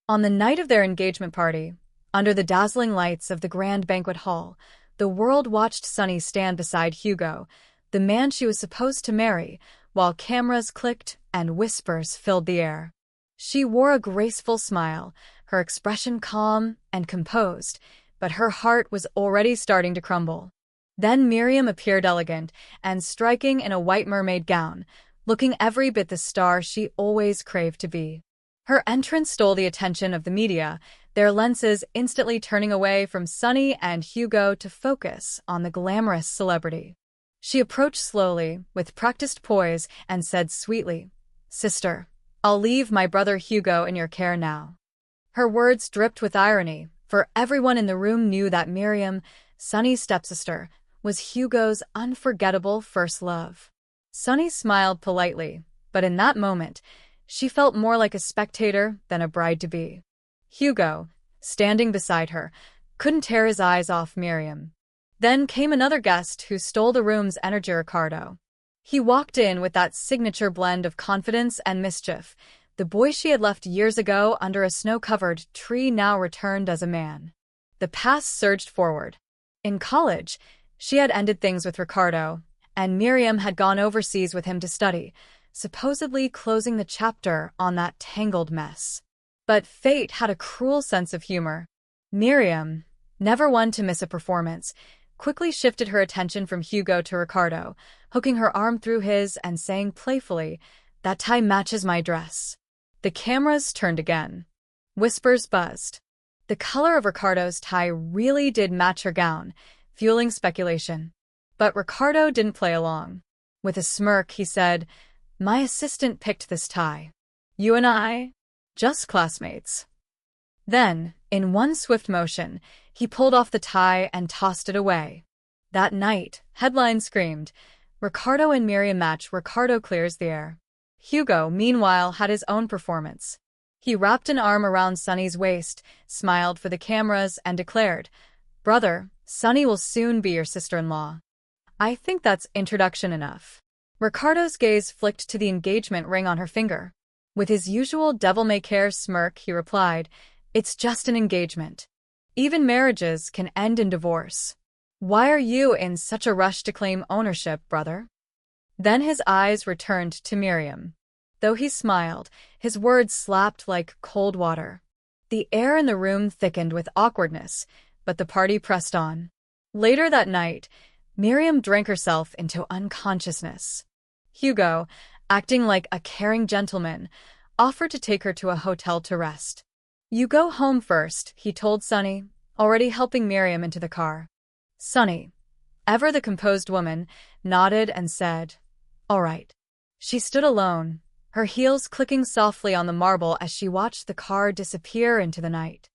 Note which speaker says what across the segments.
Speaker 1: On the night of their engagement party, under the dazzling lights of the grand banquet hall, the world watched Sunny stand beside Hugo, the man she was supposed to marry, while cameras clicked and whispers filled the air. She wore a graceful smile, her expression calm and composed, but her heart was already starting to crumble. Then Miriam appeared elegant and striking in a white mermaid gown, looking every bit the star she always craved to be. Her entrance stole the attention of the media, their lenses instantly turning away from Sunny and Hugo to focus on the glamorous celebrity. She approached slowly, with practiced poise, and said sweetly, "Sister, I'll leave my brother Hugo in your care now." Her words dripped with irony, for everyone in the room knew that Miriam, Sunny's stepsister, was Hugo's unforgettable first love. Sunny smiled politely, but in that moment, she felt more like a spectator than a bride-to-be. Hugo, standing beside her, couldn't tear his eyes off Miriam. Then came another guest who stole the room's energy, Ricardo. He walked in with that signature blend of confidence and mischief. The boy she had left years ago under a snow-covered tree now returned as a man. The past surged forward. In college, she had ended things with Ricardo, and Miriam had gone overseas with him to study, supposedly closing the chapter on that tangled mess. But fate had a cruel sense of humor. Miriam, never one to miss a performance, quickly shifted her attention from Hugo to Ricardo, hooking her arm through his and saying playfully, "That tie matches my dress." The cameras turned again. Whispers buzzed. The color of Ricardo's tie really did match her gown, fueling speculation. But Ricardo didn't play along. With a smirk, he said, "My assistant picked this tie. You and I? Just classmates." Then, in one swift motion, he pulled off the tie and tossed it away. That night, headlines screamed, "Ricardo and Miriam match, Ricardo clears the air." Hugo, meanwhile, had his own performance. He wrapped an arm around Sunny's waist, smiled for the cameras, and declared, "Brother, Sunny will soon be your sister-in-law." "I think that's introduction enough." Ricardo's gaze flicked to the engagement ring on her finger. With his usual devil-may-care smirk, he replied, "It's just an engagement. Even marriages can end in divorce. Why are you in such a rush to claim ownership, brother?" Then his eyes returned to Miriam. Though he smiled, his words slapped like cold water. The air in the room thickened with awkwardness, but the party pressed on. Later that night, Miriam drank herself into unconsciousness. Hugo, acting like a caring gentleman, offered to take her to a hotel to rest. "You go home first," he told Sunny, already helping Miriam into the car. Sunny, ever the composed woman, nodded and said, "All right." She stood alone, her heels clicking softly on the marble as she watched the car disappear into the night.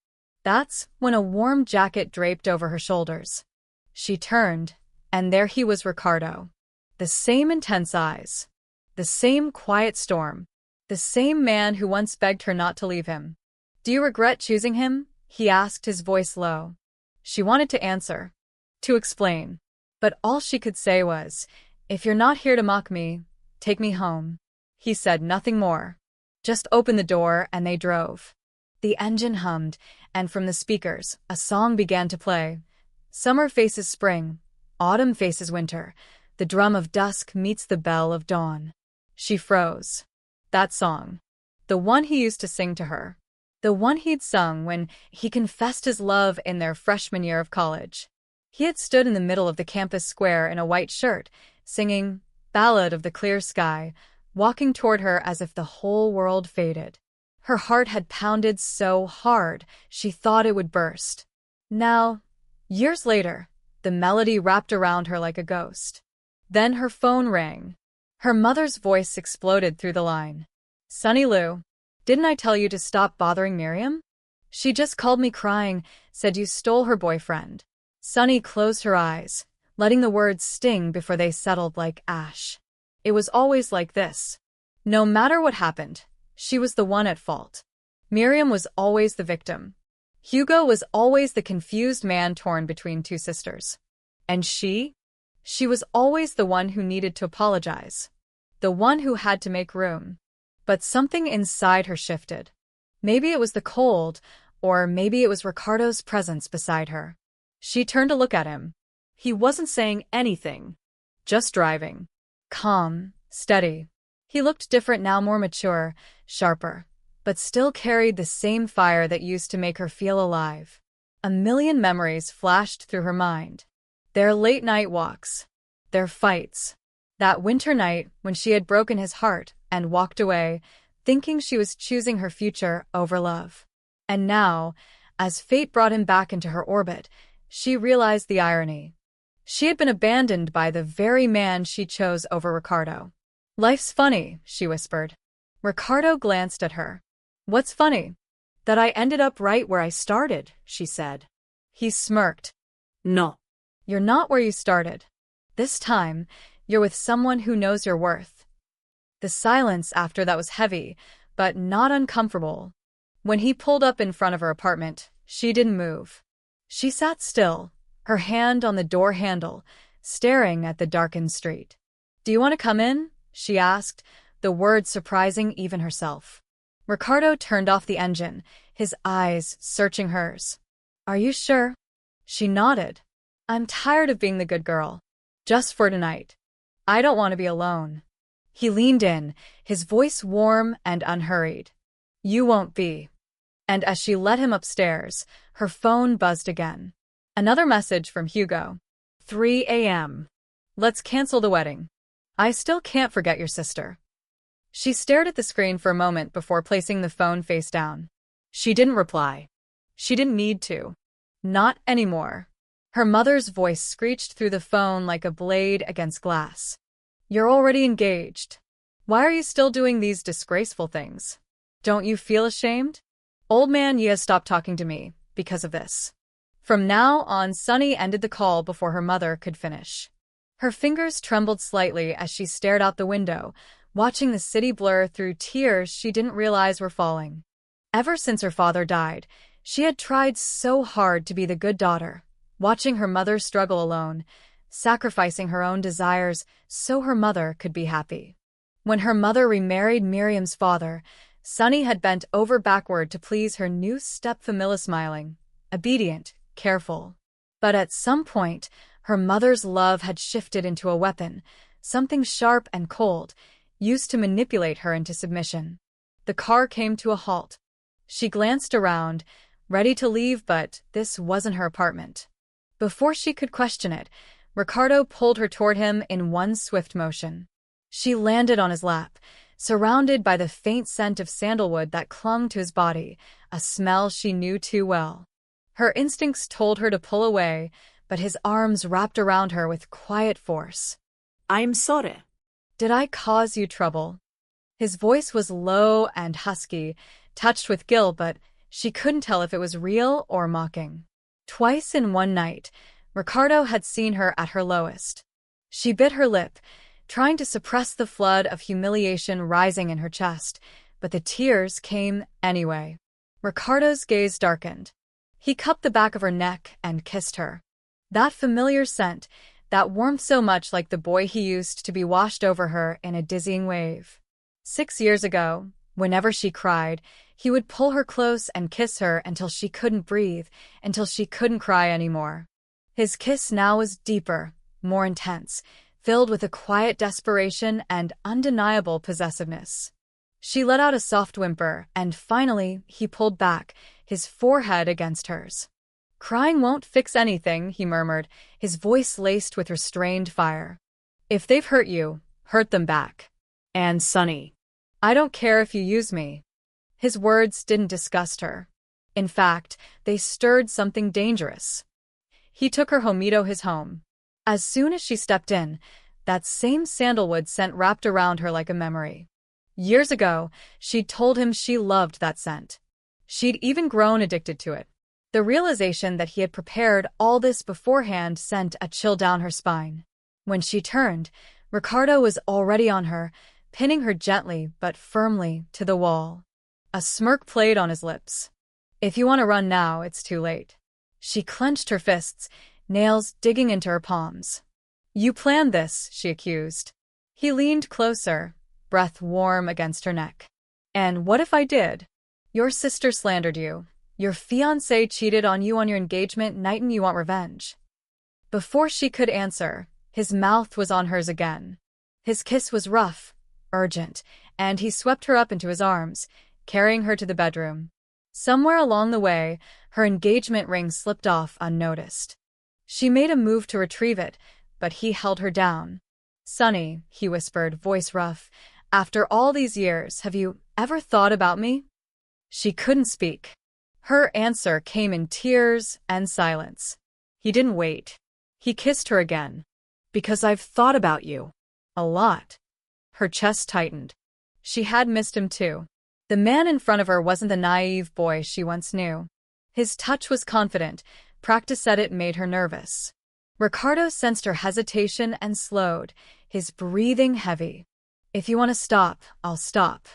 Speaker 1: That's when a warm jacket draped over her shoulders. She turned, and there he was, Ricardo. The same intense eyes, the same quiet storm, the same man who once begged her not to leave him. "Do you regret choosing him?" he asked, his voice low. She wanted to answer, to explain, but all she could say was, "If you're not here to mock me, take me home." He said nothing more. Just opened the door and they drove. The engine hummed, and from the speakers, a song began to play. Summer faces spring, autumn faces winter. The drum of dusk meets the bell of dawn. She froze. That song. The one he used to sing to her. The one he'd sung when he confessed his love in their freshman year of college. He had stood in the middle of the campus square in a white shirt, singing "Ballad of the Clear Sky," walking toward her as if the whole world faded. Her heart had pounded so hard, she thought it would burst. Now, years later, the melody wrapped around her like a ghost. Then her phone rang. Her mother's voice exploded through the line. "Sunny Lou, didn't I tell you to stop bothering Miriam? She just called me crying, said you stole her boyfriend." Sunny closed her eyes, letting the words sting before they settled like ash. It was always like this. No matter what happened, she was the one at fault. Miriam was always the victim. Hugo was always the confused man torn between two sisters. And she was always the one who needed to apologize. The one who had to make room. But something inside her shifted. Maybe it was the cold, or maybe it was Ricardo's presence beside her. She turned to look at him. He wasn't saying anything, just driving. Calm, steady. He looked different now, more mature, sharper, but still carried the same fire that used to make her feel alive. A million memories flashed through her mind. Their late-night walks. Their fights. That winter night when she had broken his heart and walked away, thinking she was choosing her future over love. And now, as fate brought him back into her orbit, she realized the irony. She had been abandoned by the very man she chose over Ricardo. "Life's funny," she whispered. Ricardo glanced at her. "What's funny?" "That I ended up right where I started," she said. He smirked.
Speaker 2: No.
Speaker 1: "You're not where you started. This time, you're with someone who knows your worth." The silence after that was heavy, but not uncomfortable. When he pulled up in front of her apartment, she didn't move. She sat still, her hand on the door handle, staring at the darkened street. "Do you want to come in?" she asked, the words surprising even herself. Ricardo turned off the engine, his eyes searching hers. "Are you sure?" She nodded. "I'm tired of being the good girl. Just for tonight. I don't want to be alone." He leaned in, his voice warm and unhurried. "You won't be." And as she led him upstairs, her phone buzzed again. Another message from Hugo. 3 a.m. "Let's cancel the wedding. I still can't forget your sister." She stared at the screen for a moment before placing the phone face down. She didn't reply. She didn't need to. Not anymore. Her mother's voice screeched through the phone like a blade against glass. "You're already engaged. Why are you still doing these disgraceful things? Don't you feel ashamed? Old man, you have stopped talking to me because of this." From now on, Sunny ended the call before her mother could finish. Her fingers trembled slightly as she stared out the window, watching the city blur through tears she didn't realize were falling. Ever since her father died, she had tried so hard to be the good daughter, watching her mother struggle alone, sacrificing her own desires so her mother could be happy. When her mother remarried Miriam's father, Sunny had bent over backward to please her new stepfamily, smiling, obedient, careful. But at some point, her mother's love had shifted into a weapon, something sharp and cold, used to manipulate her into submission. The car came to a halt. She glanced around, ready to leave, but this wasn't her apartment. Before she could question it, Ricardo pulled her toward him in one swift motion. She landed on his lap, surrounded by the faint scent of sandalwood that clung to his body, a smell she knew too well. Her instincts told her to pull away, but his arms wrapped around her with quiet force.
Speaker 2: "I'm sorry."
Speaker 1: "Did I cause you trouble?" His voice was low and husky, touched with guilt, but she couldn't tell if it was real or mocking. Twice in one night, Ricardo had seen her at her lowest. She bit her lip, trying to suppress the flood of humiliation rising in her chest, but the tears came anyway. Ricardo's gaze darkened. He cupped the back of her neck and kissed her. That familiar scent, that warmth so much like the boy he used to be, washed over her in a dizzying wave. 6 years ago, whenever she cried, he would pull her close and kiss her until she couldn't breathe, until she couldn't cry anymore. His kiss now was deeper, more intense, filled with a quiet desperation and undeniable possessiveness. She let out a soft whimper, and finally he pulled back, his forehead against hers. "Crying won't fix anything," he murmured, his voice laced with restrained fire. "If they've hurt you, hurt them back. And Sunny, I don't care if you use me." His words didn't disgust her. In fact, they stirred something dangerous. He took her home, his home. As soon as she stepped in, that same sandalwood scent wrapped around her like a memory. Years ago, she'd told him she loved that scent. She'd even grown addicted to it. The realization that he had prepared all this beforehand sent a chill down her spine. When she turned, Ricardo was already on her, pinning her gently but firmly to the wall. A smirk played on his lips. "If you want to run now, it's too late." She clenched her fists, nails digging into her palms. "You planned this," she accused. He leaned closer, breath warm against her neck. "And what if I did? Your sister slandered you. Your fiancé cheated on you on your engagement night and you want revenge. Before she could answer, his mouth was on hers again. His kiss was rough, urgent, and he swept her up into his arms, carrying her to the bedroom. Somewhere along the way, her engagement ring slipped off unnoticed. She made a move to retrieve it, but he held her down. "Sonny," he whispered, voice rough, "after all these years, have you ever thought about me?" She couldn't speak. Her answer came in tears and silence. He didn't wait. He kissed her again. "Because I've thought about you. A lot." Her chest tightened. She had missed him too. The man in front of her wasn't the naive boy she once knew. His touch was confident. Practice at it made her nervous. Ricardo sensed her hesitation and slowed, his breathing heavy. "If you want to stop, I'll stop."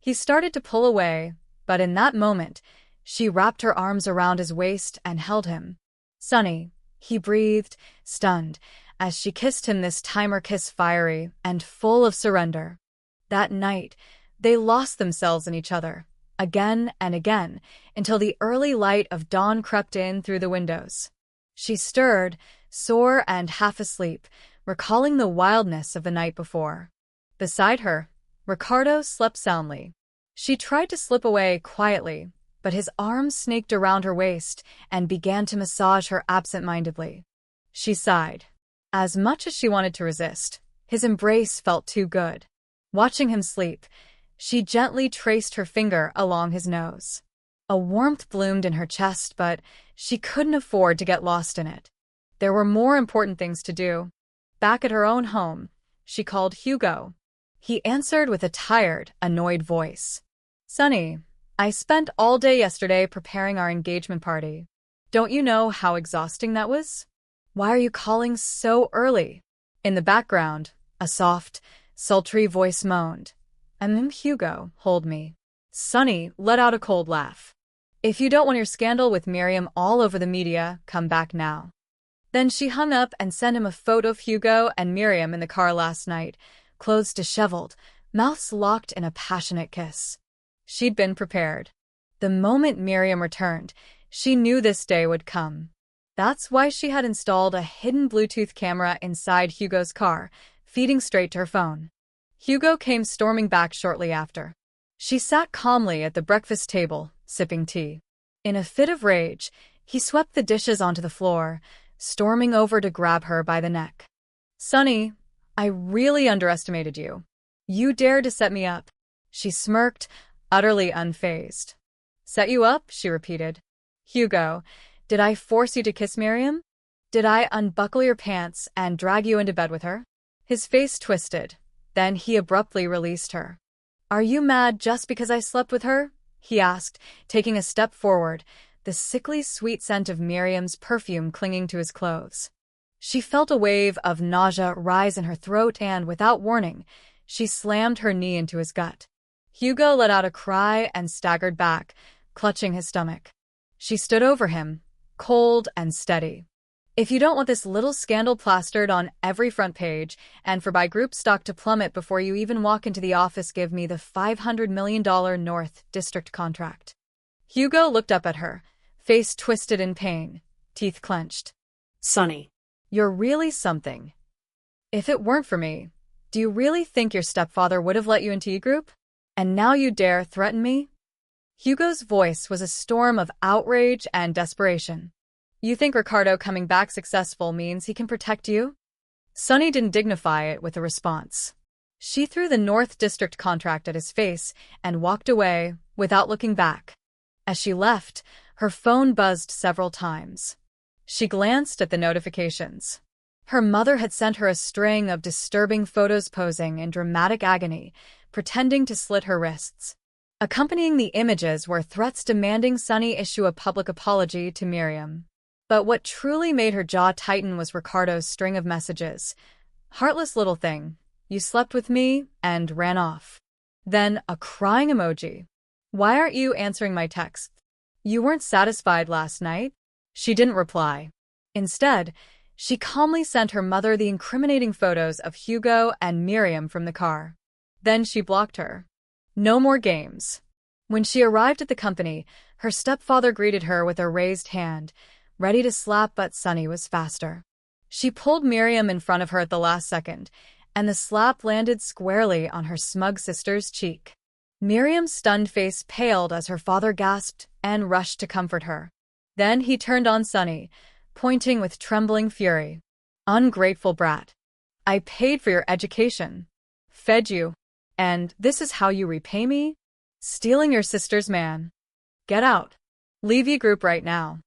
Speaker 1: He started to pull away, but in that moment, she wrapped her arms around his waist and held him. "Sonny," he breathed, stunned, as she kissed him, this time her kiss fiery and full of surrender. That night, they lost themselves in each other, again and again, until the early light of dawn crept in through the windows. She stirred, sore and half asleep, recalling the wildness of the night before. Beside her, Ricardo slept soundly. She tried to slip away quietly, but his arms snaked around her waist and began to massage her absent-mindedly. She sighed. As much as she wanted to resist, his embrace felt too good. Watching him sleep, she gently traced her finger along his nose. A warmth bloomed in her chest, but she couldn't afford to get lost in it. There were more important things to do. Back at her own home, she called Hugo. He answered with a tired, annoyed voice. "Sonny, I spent all day yesterday preparing our engagement party. Don't you know how exhausting that was? Why are you calling so early?" In the background, a soft, sultry voice moaned. "I'm Hugo, hold me." Sonny let out a cold laugh. "If you don't want your scandal with Miriam all over the media, come back now." Then she hung up and sent him a photo of Hugo and Miriam in the car last night, clothes disheveled, mouths locked in a passionate kiss. She'd been prepared. The moment Miriam returned, she knew this day would come. That's why she had installed a hidden Bluetooth camera inside Hugo's car, feeding straight to her phone. Hugo came storming back shortly after. She sat calmly at the breakfast table, sipping tea. In a fit of rage, he swept the dishes onto the floor, storming over to grab her by the neck. "Sonny, I really underestimated you. You dared to set me up." She smirked, utterly unfazed. "Set you up?" she repeated. "Hugo, did I force you to kiss Miriam? Did I unbuckle your pants and drag you into bed with her?" His face twisted. Then he abruptly released her. "Are you mad just because I slept with her?" he asked, taking a step forward, the sickly sweet scent of Miriam's perfume clinging to his clothes. She felt a wave of nausea rise in her throat and, without warning, she slammed her knee into his gut. Hugo let out a cry and staggered back, clutching his stomach. She stood over him, cold and steady. "If you don't want this little scandal plastered on every front page, and for buy group stock to plummet before you even walk into the office, give me the $500 million North District contract." Hugo looked up at her, face twisted in pain, teeth clenched.
Speaker 2: "Sonny.
Speaker 1: You're really something. If it weren't for me, do you really think your stepfather would have let you into E-Group? And now you dare threaten me?" Hugo's voice was a storm of outrage and desperation. "You think Ricardo coming back successful means he can protect you?" Sonny didn't dignify it with a response. She threw the North District contract at his face and walked away without looking back. As she left, her phone buzzed several times. She glanced at the notifications. Her mother had sent her a string of disturbing photos posing in dramatic agony, pretending to slit her wrists. Accompanying the images were threats demanding Sonny issue a public apology to Miriam. But what truly made her jaw tighten was Ricardo's string of messages. "Heartless little thing. You slept with me and ran off." Then a crying emoji. "Why aren't you answering my texts? You weren't satisfied last night?" She didn't reply. Instead, she calmly sent her mother the incriminating photos of Hugo and Miriam from the car. Then she blocked her. No more games. When she arrived at the company, her stepfather greeted her with a raised hand, ready to slap, but Sunny was faster. She pulled Miriam in front of her at the last second, and the slap landed squarely on her smug sister's cheek. Miriam's stunned face paled as her father gasped and rushed to comfort her. Then he turned on Sunny, pointing with trembling fury. "Ungrateful brat. I paid for your education, fed you, and this is how you repay me? Stealing your sister's man. Get out. Leave your group right now."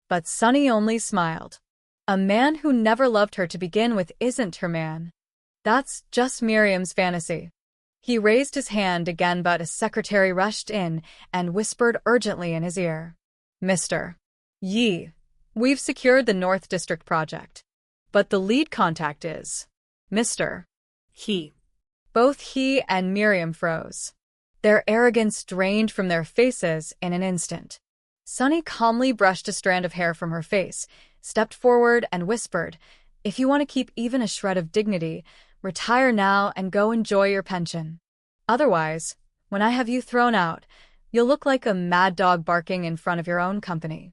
Speaker 1: But Sunny only smiled. A man who never loved her to begin with isn't her man. That's just Miriam's fantasy. He raised his hand again, but a secretary rushed in and whispered urgently in his ear. "Mr. Yi, we've secured the North District project. But the lead contact is Mr.
Speaker 2: He.
Speaker 1: Both he and Miriam froze. Their arrogance drained from their faces in an instant. Sunny calmly brushed a strand of hair from her face, stepped forward and whispered, "If you want to keep even a shred of dignity, retire now and go enjoy your pension. Otherwise, when I have you thrown out, you'll look like a mad dog barking in front of your own company."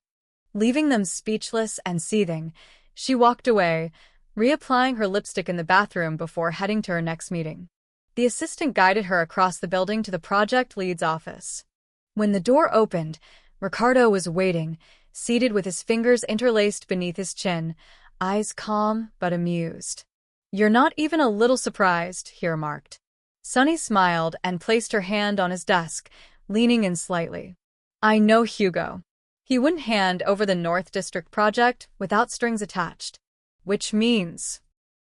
Speaker 1: Leaving them speechless and seething, she walked away, reapplying her lipstick in the bathroom before heading to her next meeting. The assistant guided her across the building to the project lead's office. When the door opened, Ricardo was waiting, seated with his fingers interlaced beneath his chin, eyes calm but amused. "You're not even a little surprised," he remarked. Sunny smiled and placed her hand on his desk, leaning in slightly. "I know Hugo. He wouldn't hand over the North District project without strings attached. Which means,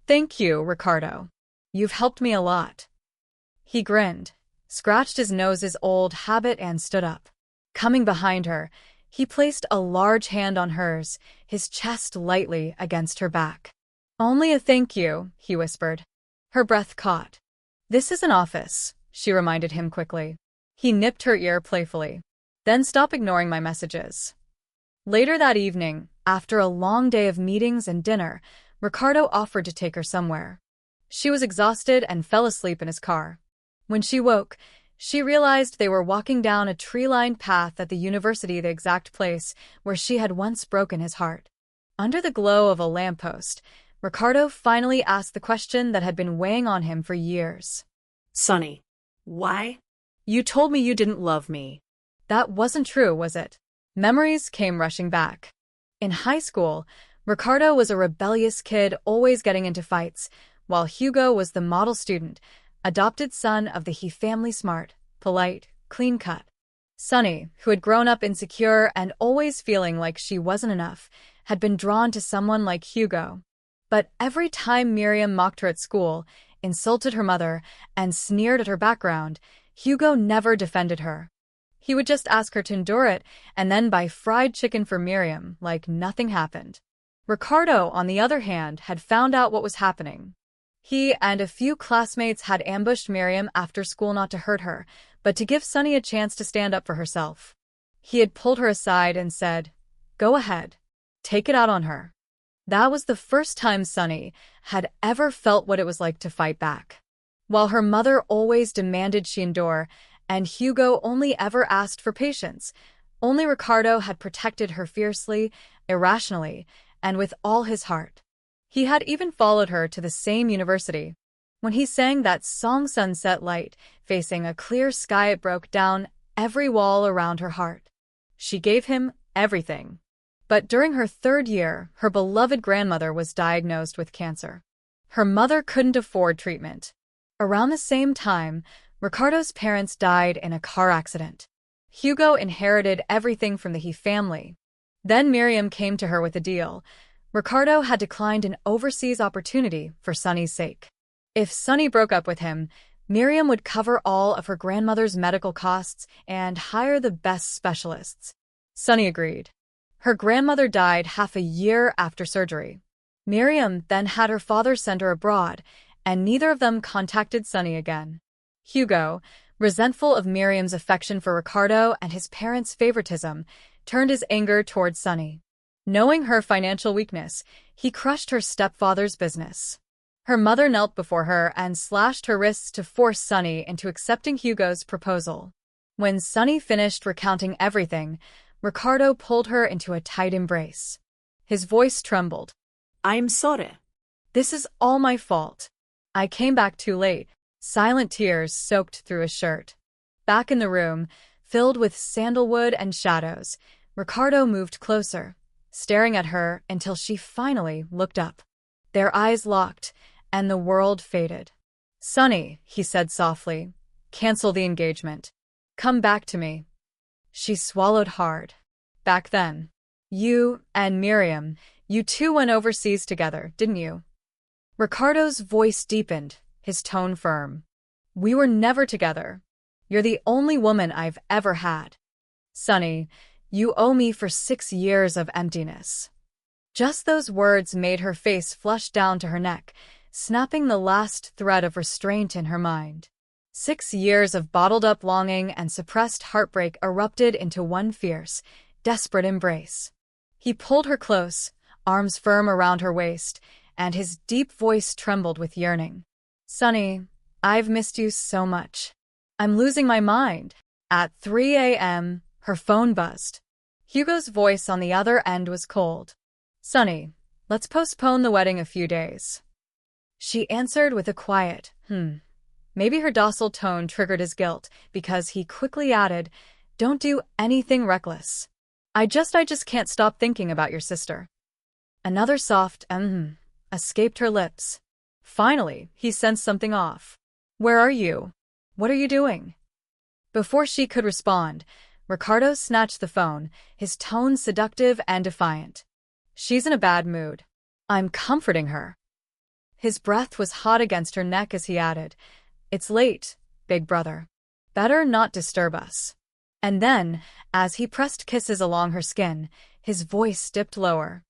Speaker 1: thank you, Ricardo. You've helped me a lot." He grinned, scratched his nose's old habit and stood up. Coming behind her, he placed a large hand on hers, his chest lightly against her back. "Only a thank you," he whispered. Her breath caught. "This is an office," she reminded him quickly. He nipped her ear playfully. "Then stop ignoring my messages." Later that evening, after a long day of meetings and dinner, Ricardo offered to take her somewhere. She was exhausted and fell asleep in his car. When she woke, she realized they were walking down a tree-lined path at the university, the exact place where she had once broken his heart. Under the glow of a lamppost, Ricardo finally asked the question that had been weighing on him for years.
Speaker 2: "Sunny, why?
Speaker 1: You told me you didn't love me. That wasn't true, was it?" Memories came rushing back. In high school, Ricardo was a rebellious kid always getting into fights, while Hugo was the model student, adopted son of the He family, smart, polite, clean-cut. Sunny, who had grown up insecure and always feeling like she wasn't enough, had been drawn to someone like Hugo. But every time Miriam mocked her at school, insulted her mother, and sneered at her background, Hugo never defended her. He would just ask her to endure it and then buy fried chicken for Miriam like nothing happened. Ricardo, on the other hand, had found out what was happening. He and a few classmates had ambushed Miriam after school, not to hurt her, but to give Sunny a chance to stand up for herself. He had pulled her aside and said, "Go ahead. Take it out on her." That was the first time Sunny had ever felt what it was like to fight back. While her mother always demanded she endure, and Hugo only ever asked for patience, only Ricardo had protected her fiercely, irrationally, and with all his heart. He had even followed her to the same university. When he sang that song Sunset Light, facing a clear sky, it broke down every wall around her heart. She gave him everything. But during her third year, her beloved grandmother was diagnosed with cancer. Her mother couldn't afford treatment. Around the same time, Ricardo's parents died in a car accident. Hugo inherited everything from the He family. Then Miriam came to her with a deal. Ricardo had declined an overseas opportunity for Sunny's sake. If Sunny broke up with him, Miriam would cover all of her grandmother's medical costs and hire the best specialists. Sunny agreed. Her grandmother died half a year after surgery. Miriam then had her father send her abroad, and neither of them contacted Sunny again. Hugo, resentful of Miriam's affection for Ricardo and his parents' favoritism, turned his anger towards Sunny. Knowing her financial weakness, he crushed her stepfather's business. Her mother knelt before her and slashed her wrists to force Sunny into accepting Hugo's proposal. When Sunny finished recounting everything, Ricardo pulled her into a tight embrace. His voice trembled.
Speaker 2: I'm sorry.
Speaker 1: This is all my fault. I came back too late. Silent tears soaked through his shirt. Back in the room, filled with sandalwood and shadows, Ricardo moved closer, staring at her until she finally looked up. Their eyes locked, and the world faded. Sunny, he said softly, cancel the engagement. Come back to me. She swallowed hard. Back then. You and Miriam, you two went overseas together, didn't you? Ricardo's voice deepened, his tone firm. We were never together. You're the only woman I've ever had. Sunny, you owe me for 6 years of emptiness. Just those words made her face flush down to her neck, snapping the last thread of restraint in her mind. 6 years of bottled-up longing and suppressed heartbreak erupted into one fierce, desperate embrace. He pulled her close, arms firm around her waist, and his deep voice trembled with yearning. Sunny, I've missed you so much. I'm losing my mind. At 3 a.m., her phone buzzed. Hugo's voice on the other end was cold. Sunny, let's postpone the wedding a few days. She answered with a quiet, Maybe her docile tone triggered his guilt, because he quickly added, Don't do anything reckless. I just can't stop thinking about your sister. Another soft escaped her lips. Finally, he sensed something off. Where are you? What are you doing? Before she could respond, Ricardo snatched the phone, his tone seductive and defiant. She's in a bad mood. I'm comforting her. His breath was hot against her neck as he added, It's late, big brother. Better not disturb us. And then, as he pressed kisses along her skin, his voice dipped lower.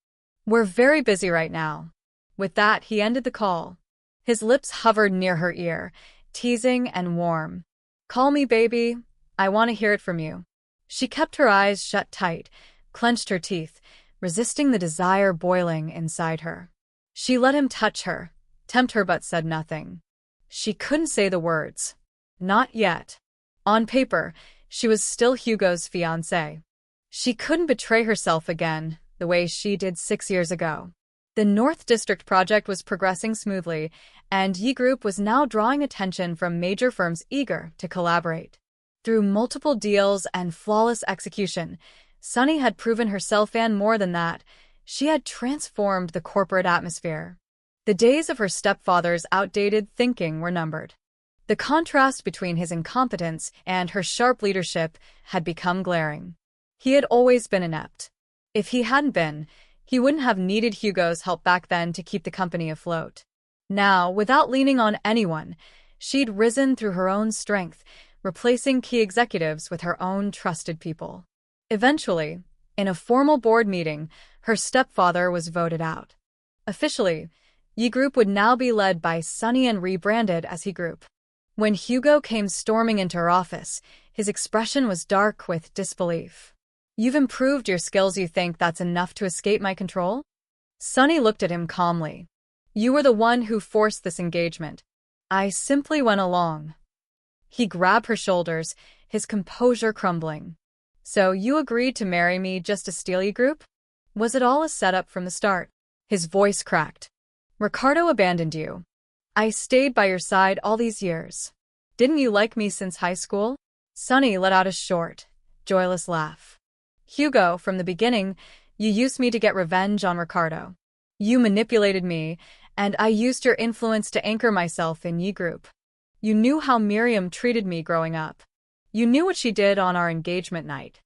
Speaker 1: We're very busy right now. With that, he ended the call. His lips hovered near her ear, teasing and warm. Call me, baby. I want to hear it from you. She kept her eyes shut tight, clenched her teeth, resisting the desire boiling inside her. She let him touch her, tempt her, but said nothing. She couldn't say the words. Not yet. On paper, she was still Hugo's fiancée. She couldn't betray herself again, the way she did 6 years ago. The North District project was progressing smoothly, and Yi Group was now drawing attention from major firms eager to collaborate. Through multiple deals and flawless execution, Sunny had proven herself, and more than that, she had transformed the corporate atmosphere. The days of her stepfather's outdated thinking were numbered. The contrast between his incompetence and her sharp leadership had become glaring. He had always been inept. If he hadn't been, he wouldn't have needed Hugo's help back then to keep the company afloat. Now, without leaning on anyone, she'd risen through her own strength, replacing key executives with her own trusted people. Eventually, in a formal board meeting, her stepfather was voted out. Officially, Yi Group would now be led by Sunny and rebranded as He Group. When Hugo came storming into her office, his expression was dark with disbelief. You've improved your skills, you think that's enough to escape my control? Sunny looked at him calmly. You were the one who forced this engagement. I simply went along. He grabbed her shoulders, his composure crumbling. So you agreed to marry me just to steal Yi Group? Was it all a setup from the start? His voice cracked. Ricardo abandoned you. I stayed by your side all these years. Didn't you like me since high school? Sunny let out a short, joyless laugh. Hugo, from the beginning, you used me to get revenge on Ricardo. You manipulated me, and I used your influence to anchor myself in Yi Group. You knew how Miriam treated me growing up. You knew what she did on our engagement night.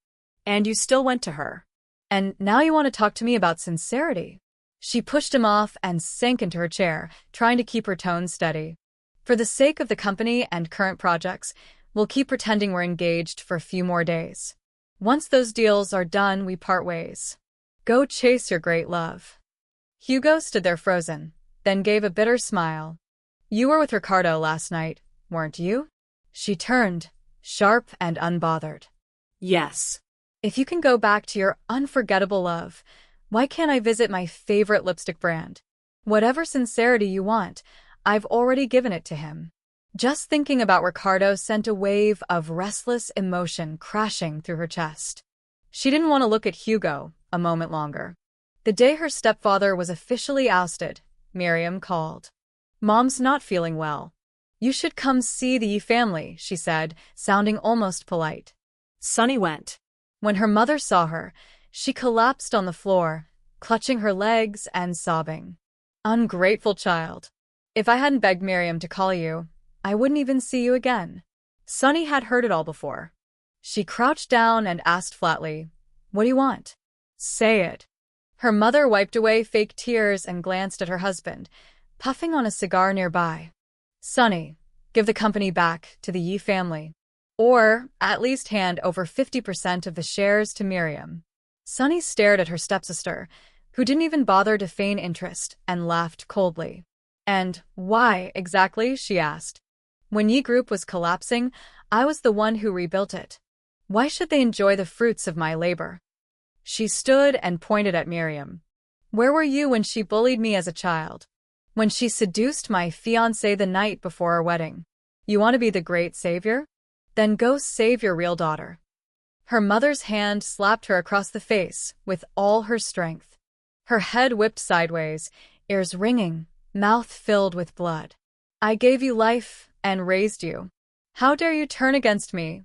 Speaker 1: And you still went to her. And now you want to talk to me about sincerity? She pushed him off and sank into her chair, trying to keep her tone steady. For the sake of the company and current projects, we'll keep pretending we're engaged for a few more days. Once those deals are done, we part ways. Go chase your great love. Hugo stood there frozen, then gave a bitter smile. You were with Ricardo last night, weren't you? She turned, sharp and unbothered.
Speaker 2: Yes.
Speaker 1: If you can go back to your unforgettable love, why can't I visit my favorite lipstick brand? Whatever sincerity you want, I've already given it to him. Just thinking about Ricardo sent a wave of restless emotion crashing through her chest. She didn't want to look at Hugo a moment longer. The day her stepfather was officially ousted, Miriam called. "Mom's not feeling well. You should come see the Yi family," she said, sounding almost polite.
Speaker 2: Sunny went.
Speaker 1: When her mother saw her, she collapsed on the floor, clutching her legs and sobbing. "Ungrateful child. If I hadn't begged Miriam to call you, I wouldn't even see you again." Sunny had heard it all before. She crouched down and asked flatly, "What do you want? Say it." Her mother wiped away fake tears and glanced at her husband, puffing on a cigar nearby. "Sunny, give the company back to the Yi family. Or at least hand over 50% of the shares to Miriam." Sunny stared at her stepsister, who didn't even bother to feign interest, and laughed coldly. "And why, exactly?" she asked. "When Yi Group was collapsing, I was the one who rebuilt it. Why should they enjoy the fruits of my labor?" She stood and pointed at Miriam. "Where were you when she bullied me as a child? When she seduced my fiancé the night before our wedding? You want to be the great savior? Then go save your real daughter." Her mother's hand slapped her across the face with all her strength. Her head whipped sideways, ears ringing, mouth filled with blood. "I gave you life and raised you. How dare you turn against me?"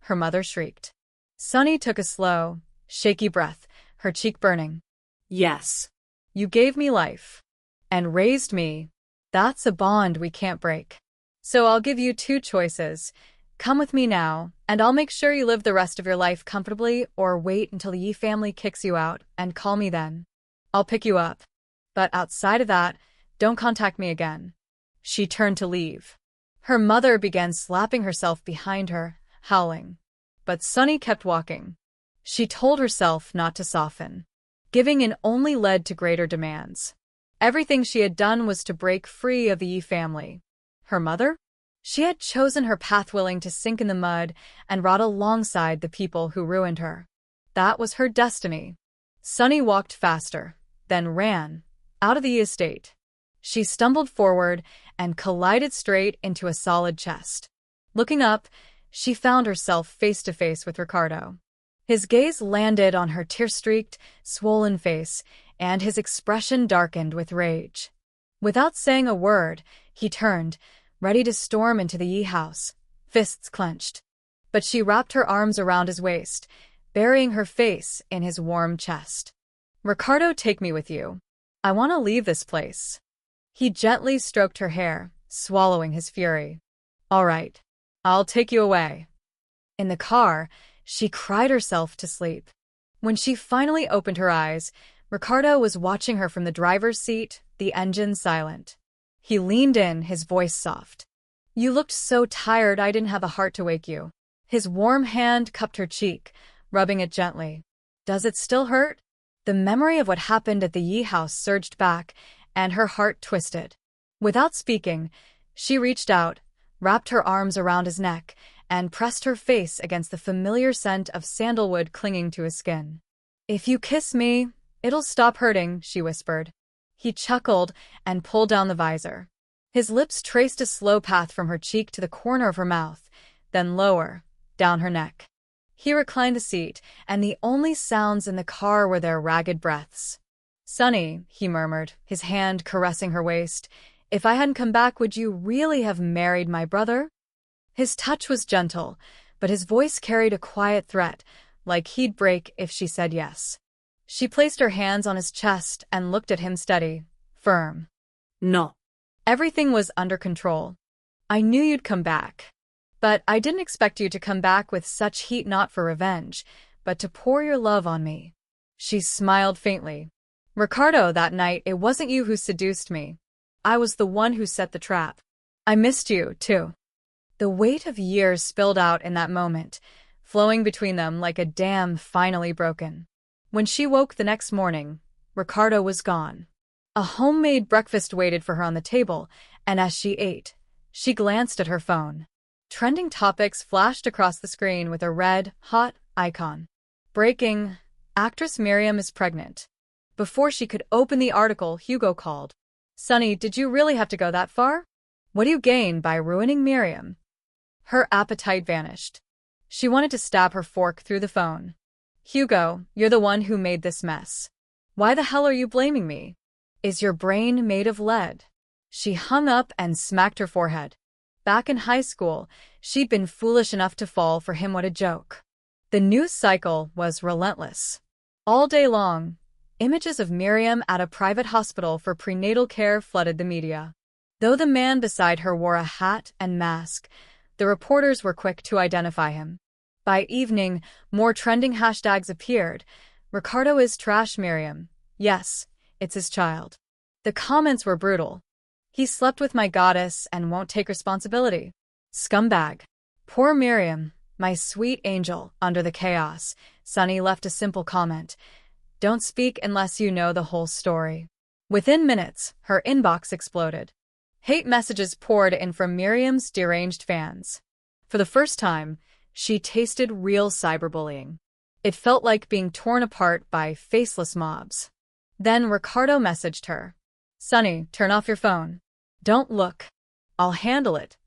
Speaker 1: her mother shrieked. Sunny took a slow, shaky breath, her cheek burning.
Speaker 2: Yes.
Speaker 1: "You gave me life. And raised me. That's a bond we can't break. So I'll give you two choices. Come with me now, and I'll make sure you live the rest of your life comfortably, or wait until the Yi family kicks you out and call me then. I'll pick you up. But outside of that, don't contact me again." She turned to leave. Her mother began slapping herself behind her, howling. But Sunny kept walking. She told herself not to soften. Giving in only led to greater demands. Everything she had done was to break free of the Yi family. Her mother? She had chosen her path willing to sink in the mud and rot alongside the people who ruined her. That was her destiny. Sunny walked faster, then ran, out of the estate. She stumbled forward and collided straight into a solid chest. Looking up, she found herself face to face with Ricardo. His gaze landed on her tear-streaked, swollen face, and his expression darkened with rage. Without saying a word, he turned, ready to storm into the Yi house, fists clenched. But she wrapped her arms around his waist, burying her face in his warm chest. "Ricardo, take me with you. I want to leave this place." He gently stroked her hair, swallowing his fury. "All right, I'll take you away." In the car, she cried herself to sleep. When she finally opened her eyes, Ricardo was watching her from the driver's seat, the engine silent. He leaned in, his voice soft. "You looked so tired I didn't have a heart to wake you." His warm hand cupped her cheek, rubbing it gently. "Does it still hurt?" The memory of what happened at the Yi house surged back, and her heart twisted. Without speaking, she reached out, wrapped her arms around his neck, and pressed her face against the familiar scent of sandalwood clinging to his skin. "If you kiss me, it'll stop hurting," she whispered. He chuckled and pulled down the visor. His lips traced a slow path from her cheek to the corner of her mouth, then lower, down her neck. He reclined the seat, and the only sounds in the car were their ragged breaths. "Sunny," he murmured, his hand caressing her waist, "if I hadn't come back, would you really have married my brother?" His touch was gentle, but his voice carried a quiet threat, like he'd break if she said yes. She placed her hands on his chest and looked at him steady, firm.
Speaker 2: No.
Speaker 1: Everything was under control. "I knew you'd come back. But I didn't expect you to come back with such heat, not for revenge, but to pour your love on me." She smiled faintly. "Ricardo, that night, it wasn't you who seduced me. I was the one who set the trap. I missed you, too." The weight of years spilled out in that moment, flowing between them like a dam finally broken. When she woke the next morning, Ricardo was gone. A homemade breakfast waited for her on the table, and as she ate, she glanced at her phone. Trending topics flashed across the screen with a red, hot icon. Breaking: actress Miriam is pregnant. Before she could open the article, Hugo called. "Sunny, did you really have to go that far?" What do you gain by ruining Miriam? Her appetite vanished. She wanted to stab her fork through the phone. Hugo, you're the one who made this mess. Why the hell are you blaming me? Is your brain made of lead? She hung up and smacked her forehead. Back in high school, she'd been foolish enough to fall for him. What a joke. The news cycle was relentless. All day long, images of Miriam at a private hospital for prenatal care flooded the media. Though the man beside her wore a hat and mask, the reporters were quick to identify him. By evening, more trending hashtags appeared. Ricardo is trash Miriam. Yes, it's his child. The comments were brutal. He slept with my goddess and won't take responsibility. Scumbag. Poor Miriam, my sweet angel. Under the chaos, Sunny left a simple comment. Don't speak unless you know the whole story. Within minutes, her inbox exploded. Hate messages poured in from Miriam's deranged fans. For the first time, she tasted real cyberbullying. It felt like being torn apart by faceless mobs. Then Ricardo messaged her. Sunny, turn off your phone. Don't look. I'll handle it.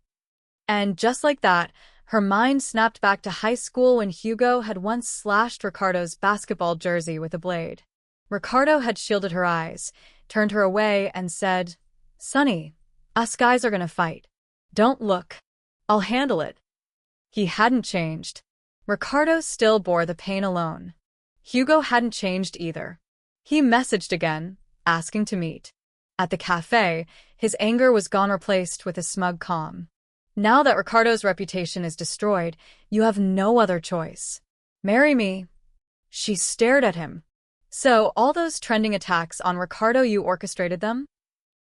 Speaker 1: And just like that, her mind snapped back to high school when Hugo had once slashed Ricardo's basketball jersey with a blade. Ricardo had shielded her eyes, turned her away, and said, Sunny, us guys are gonna fight. Don't look. I'll handle it. He hadn't changed. Ricardo still bore the pain alone. Hugo hadn't changed either. He messaged again, asking to meet. At the cafe, his anger was gone, replaced with a smug calm. Now that Ricardo's reputation is destroyed, you have no other choice. Marry me. She stared at him. So, all those trending attacks on Ricardo, you orchestrated them?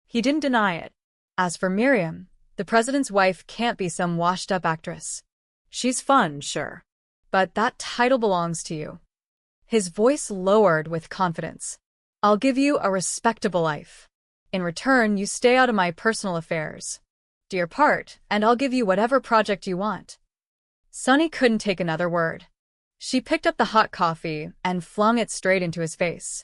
Speaker 1: He didn't deny it. As for Miriam, the president's wife can't be some washed-up actress. She's fun, sure. But that title belongs to you. His voice lowered with confidence. I'll give you a respectable life. In return, you stay out of my personal affairs. Do your part, and I'll give you whatever project you want. Sunny couldn't take another word. She picked up the hot coffee and flung it straight into his face.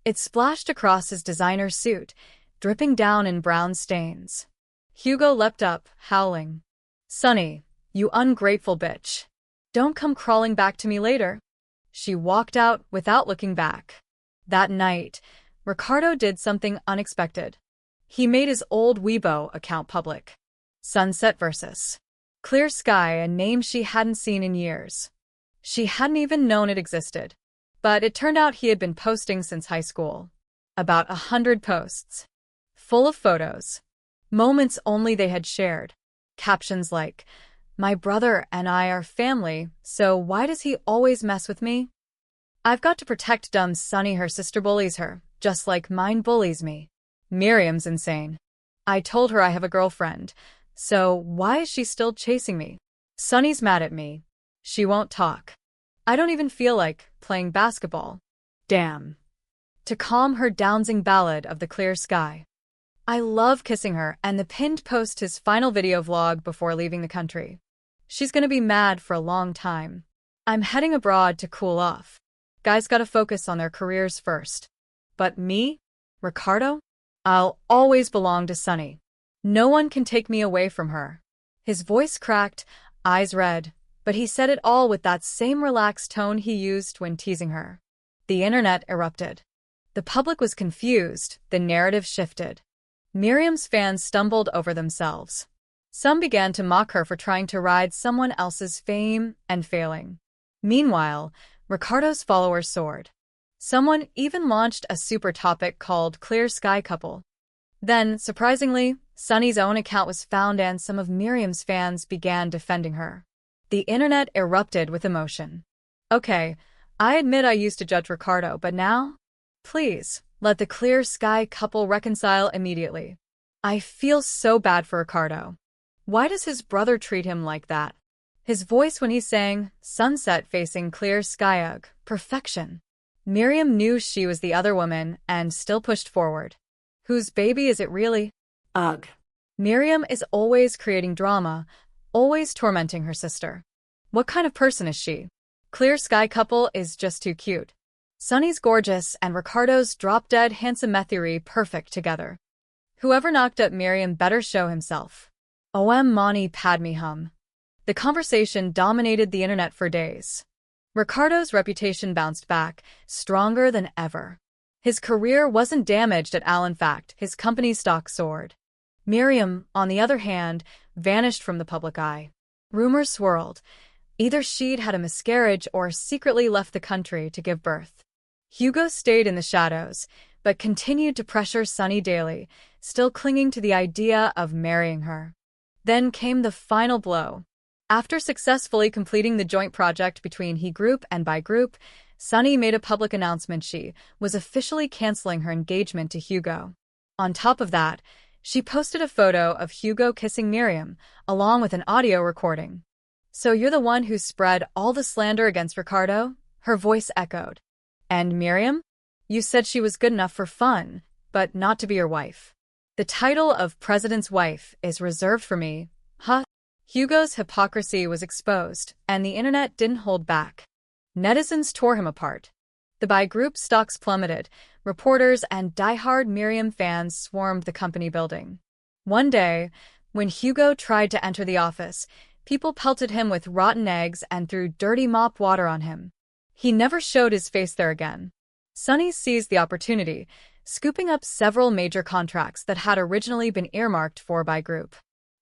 Speaker 1: It splashed across his designer suit, dripping down in brown stains. Hugo leapt up, howling. Sunny, you ungrateful bitch. Don't come crawling back to me later. She walked out without looking back. That night, Ricardo did something unexpected. He made his old Weibo account public. Sunset versus Clear Sky, a name she hadn't seen in years. She hadn't even known it existed. But it turned out he had been posting since high school. About 100 posts. Full of photos. Moments only they had shared. Captions like, my brother and I are family, so why does he always mess with me? I've got to protect dumb Sunny, her sister bullies her, just like mine bullies me. Miriam's insane. I told her I have a girlfriend, so why is she still chasing me? Sunny's mad at me. She won't talk. I don't even feel like playing basketball. Damn. To calm her downsing ballad of the clear sky. I love kissing her, and the pinned post his final video vlog before leaving the country. She's gonna be mad for a long time. I'm heading abroad to cool off. Guys gotta focus on their careers first. But me? Ricardo? I'll always belong to Sunny. No one can take me away from her. His voice cracked, eyes red, but he said it all with that same relaxed tone he used when teasing her. The internet erupted. The public was confused, the narrative shifted. Miriam's fans stumbled over themselves. Some began to mock her for trying to ride someone else's fame and failing. Meanwhile, Ricardo's followers soared. Someone even launched a super topic called Clear Sky Couple. Then, surprisingly, Sunny's own account was found and some of Miriam's fans began defending her. The internet erupted with emotion. Okay, I admit I used to judge Ricardo, but now? Please, let the Clear Sky Couple reconcile immediately. I feel so bad for Ricardo. Why does his brother treat him like that? His voice when he sang, sunset facing clear sky, ugh, perfection. Miriam knew she was the other woman and still pushed forward. Whose baby is it really?
Speaker 2: Ugh.
Speaker 1: Miriam is always creating drama, always tormenting her sister. What kind of person is she? Clear Sky Couple is just too cute. Sunny's gorgeous and Ricardo's drop-dead handsome Methuri perfect together. Whoever knocked up Miriam better show himself. Om mani padme hum. The conversation dominated the internet for days. Ricardo's reputation bounced back, stronger than ever. His career wasn't damaged at all. In fact, his company's stock soared. Miriam, on the other hand, vanished from the public eye. Rumors swirled. Either she'd had a miscarriage or secretly left the country to give birth. Hugo stayed in the shadows, but continued to pressure Sunny daily, still clinging to the idea of marrying her. Then came the final blow. After successfully completing the joint project between he group and by group, Sunny made a public announcement she was officially canceling her engagement to Hugo. On top of that, she posted a photo of Hugo kissing Miriam, along with an audio recording. "So you're the one who spread all the slander against Ricardo?" Her voice echoed. "And Miriam? You said she was good enough for fun, but not to be your wife. The title of president's wife is reserved for me, huh?" Hugo's hypocrisy was exposed, and the internet didn't hold back. Netizens tore him apart. The By Group stocks plummeted. Reporters and diehard Miriam fans swarmed the company building. One day, when Hugo tried to enter the office, people pelted him with rotten eggs and threw dirty mop water on him. He never showed his face there again. Sunny seized the opportunity, scooping up several major contracts that had originally been earmarked for By Group.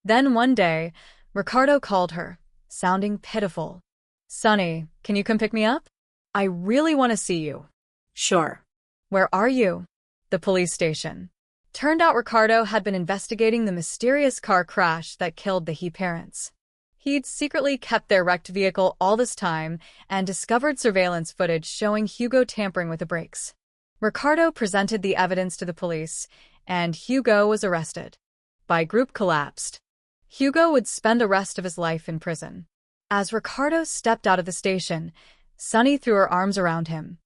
Speaker 1: Then one day, Ricardo called her, sounding pitiful. "Sunny, can you come pick me up? I really want to see you."
Speaker 2: Sure.
Speaker 1: "Where are you?" "The police station." Turned out Ricardo had been investigating the mysterious car crash that killed the He parents. He'd secretly kept their wrecked vehicle all this time and discovered surveillance footage showing Hugo tampering with the brakes. Ricardo presented the evidence to the police, and Hugo was arrested. By Group collapsed. Hugo would spend the rest of his life in prison. As Ricardo stepped out of the station, Sunny threw her arms around him.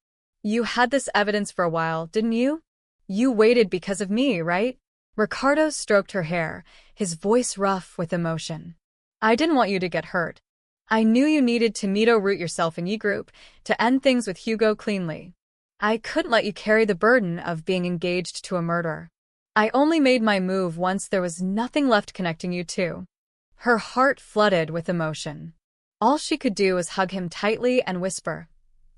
Speaker 1: "You had this evidence for a while, didn't you? You waited because of me, right?" Ricardo stroked her hair, his voice rough with emotion. "I didn't want you to get hurt. I knew you needed to root yourself in E-Group to end things with Hugo cleanly. I couldn't let you carry the burden of being engaged to a murderer. I only made my move once there was nothing left connecting you two." Her heart flooded with emotion. All she could do was hug him tightly and whisper,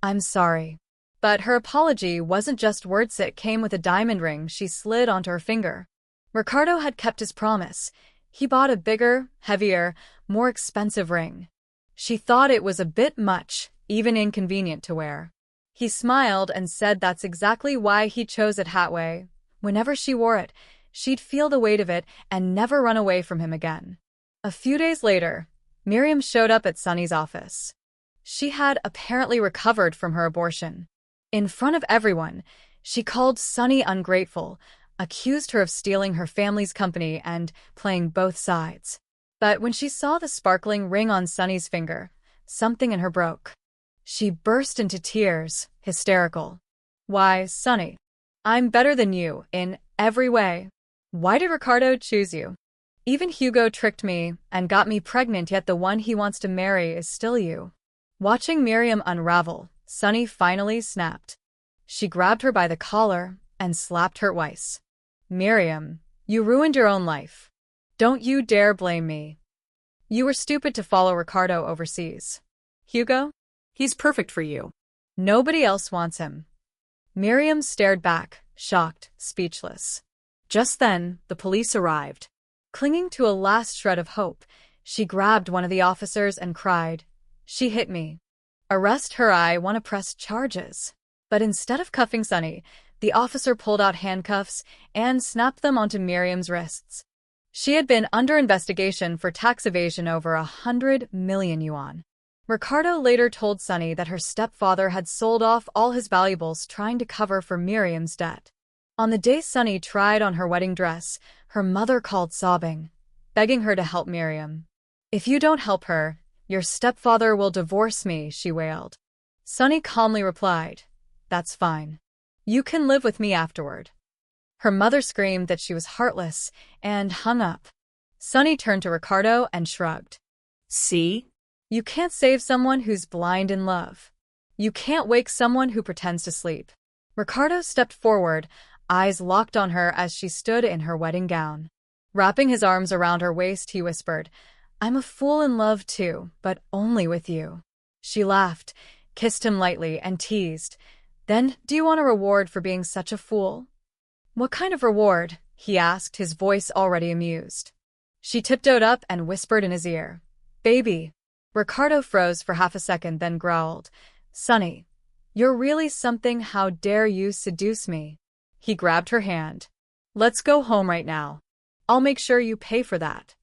Speaker 1: "I'm sorry." But her apology wasn't just words. It came with a diamond ring she slid onto her finger. Ricardo had kept his promise. He bought a bigger, heavier, more expensive ring. She thought it was a bit much, even inconvenient to wear. He smiled and said that's exactly why he chose it that way. Whenever she wore it, she'd feel the weight of it and never run away from him again. A few days later, Miriam showed up at Sunny's office. She had apparently recovered from her abortion. In front of everyone, she called Sunny ungrateful, accused her of stealing her family's company and playing both sides. But when she saw the sparkling ring on Sunny's finger, something in her broke. She burst into tears, hysterical. "Why, Sunny, I'm better than you in every way. Why did Ricardo choose you? Even Hugo tricked me and got me pregnant, yet the one he wants to marry is still you." Watching Miriam unravel, Sunny finally snapped. She grabbed her by the collar and slapped her twice. "Miriam, you ruined your own life. Don't you dare blame me. You were stupid to follow Ricardo overseas. Hugo?
Speaker 2: He's perfect for you.
Speaker 1: Nobody else wants him." Miriam stared back, shocked, speechless. Just then, the police arrived. Clinging to a last shred of hope, she grabbed one of the officers and cried, "She hit me. Arrest her, I want to press charges." But instead of cuffing Sunny, the officer pulled out handcuffs and snapped them onto Miriam's wrists. She had been under investigation for tax evasion over 100 million yuan. Ricardo later told Sunny that her stepfather had sold off all his valuables trying to cover for Miriam's debt. On the day Sunny tried on her wedding dress, her mother called sobbing, begging her to help Miriam. "If you don't help her, your stepfather will divorce me," she wailed. Sunny calmly replied, "That's fine. You can live with me afterward." Her mother screamed that she was heartless and hung up. Sunny turned to Ricardo and shrugged.
Speaker 2: "See?
Speaker 1: You can't save someone who's blind in love. You can't wake someone who pretends to sleep." Ricardo stepped forward, eyes locked on her as she stood in her wedding gown. Wrapping his arms around her waist, he whispered, "I'm a fool in love too, but only with you." She laughed, kissed him lightly, and teased, "Then, do you want a reward for being such a fool?" "What kind of reward?" he asked, his voice already amused. She tiptoed up and whispered in his ear, "Baby." Ricardo froze for half a second, then growled, "Sonny, you're really something. How dare you seduce me?" He grabbed her hand. "Let's go home right now. I'll make sure you pay for that."